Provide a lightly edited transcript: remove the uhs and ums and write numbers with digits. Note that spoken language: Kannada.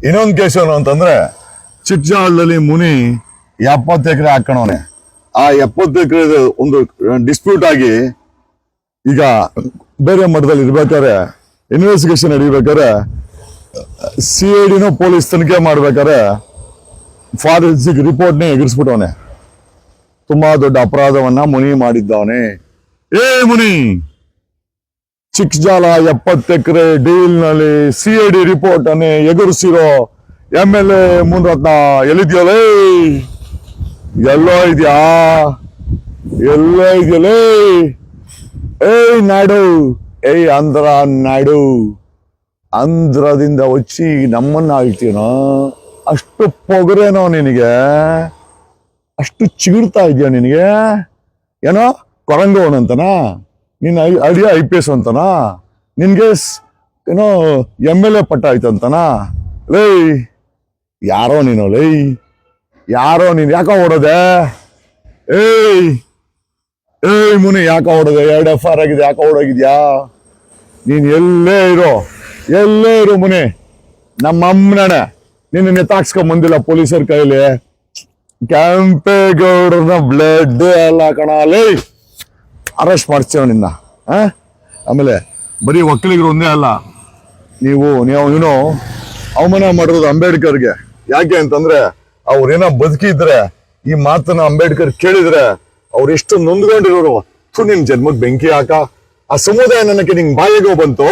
ಇನ್ನೊಂದು ಕೇಸ್ ಏನು ಅಂತಂದ್ರೆ ಚಿಕ್ಕಜಾಳದಲ್ಲಿ ಮುನಿ 70 ಎಕರೆ ಹಾಕೋಣವನೆ. ಆ 70 ಎಕರೆ ಒಂದು ಡಿಸ್ಪ್ಯೂಟ್ ಆಗಿ ಈಗ ಬೇರೆ ಮಠದಲ್ಲಿ ಇರ್ಬೇಕಾದ್ರೆ ಇನ್ವೆಸ್ಟಿಗೇಷನ್ ನಡೀಬೇಕಾದ್ರೆ CIDನೂ ಪೊಲೀಸ್ ತನಿಖೆ ಮಾಡ್ಬೇಕಾದ್ರೆ ಫಾರೆನ್ಸಿಕ್ ರಿಪೋರ್ಟ್ನೇ ಎಗರಿಸ್ಬಿಟ್ಟವನೆ. ತುಂಬಾ ದೊಡ್ಡ ಅಪರಾಧವನ್ನ ಮುನಿ ಮಾಡಿದ್ದವನೇ. ಮುನಿ ಚಿಕ್ಕಜಾಲ 70 ಎಕರೆ ಡೀಲ್ ನಲ್ಲಿ CID ರಿಪೋರ್ಟ್ ಅನ್ನೇ ಎಗರಿಸಿರೋ MLA ಮುನಿರತ್ನ ಎಲ್ಲಿದ್ಯಲೇ? ಎಲ್ಲೋ ಇದೆಯಾ? ಇದೆಯಲೇ? ನಾಯ್ಡು, ಆಂಧ್ರ ನಾಯ್ಡು, ಆಂಧ್ರದಿಂದ వచ్చి ನಮ್ಮನ್ನ ಆಳ್ತೀನೋ? ಅಷ್ಟು ಪೊಗರೇನೋ ನಿನಗೆ? ಅಷ್ಟು ಚಿಗುರ್ತಾ ಇದೆಯೋ ನಿನಗೆ? ಏನೋ ಕೊರಂಗವನಂತನಾ? ನಿನ್ನ ಐಡಿಯಾ IPS ಅಂತನಾ? ನಿನ್ಗೆ ಏನೋ MLA ಪಟ್ಟ ಆಯ್ತಂತನಾ? ಲೈ ಯಾರೋ ನೀನು, ಲೈ ಯಾರೋ ನೀನು? ಯಾಕ ಓಡೋದೆ? ಮುನಿ ಯಾಕ ಓಡೋದೆ? 2 FIR ಆಗಿದೆ, ಯಾಕ ಓಡೋಗಿದ್ಯಾ? ನೀನ್ ಎಲ್ಲೇ ಇರೋ ಮುನಿ, ನಮ್ಮಮ್ಮನ ನಿನ್ನ ನೆತಾಕ್ಸ್ಕೊಂಡ್ ಬಂದಿಲ್ಲ ಪೊಲೀಸರ ಕೈಲಿ. ಕೆಂಪೇಗೌಡರನ್ನ ಬ್ಲಡ್ ಎಲ್ಲ ಕಣಾಲಿ ಅರೆಸ್ಟ್ ಮಾಡ್ತೀವ ನಿನ್ನ. ಆಮೇಲೆ ಬರೀ ಒಕ್ಕಲಿಗರು ಒಂದೇ ಅಲ್ಲ, ನೀವು ಅವಮಾನ ಮಾಡಿರೋದು ಅಂಬೇಡ್ಕರ್ಗೆ. ಯಾಕೆ ಅಂತಂದ್ರೆ ಅವ್ರೇನೋ ಬದುಕಿದ್ರೆ ಈ ಮಾತನ್ನ ಅಂಬೇಡ್ಕರ್ ಕೇಳಿದ್ರೆ ಅವ್ರು ಎಷ್ಟು ನೊಂದ್ಕೊಂಡಿರೋರು. ನಿನ್ ಜನ್ಮಕ್ ಬೆಂಕಿ ಹಾಕ. ಆ ಸಮುದಾಯ ನನಗೆ ನಿಂಗೆ ಬಾಯಿಗೆ ಬಂತು.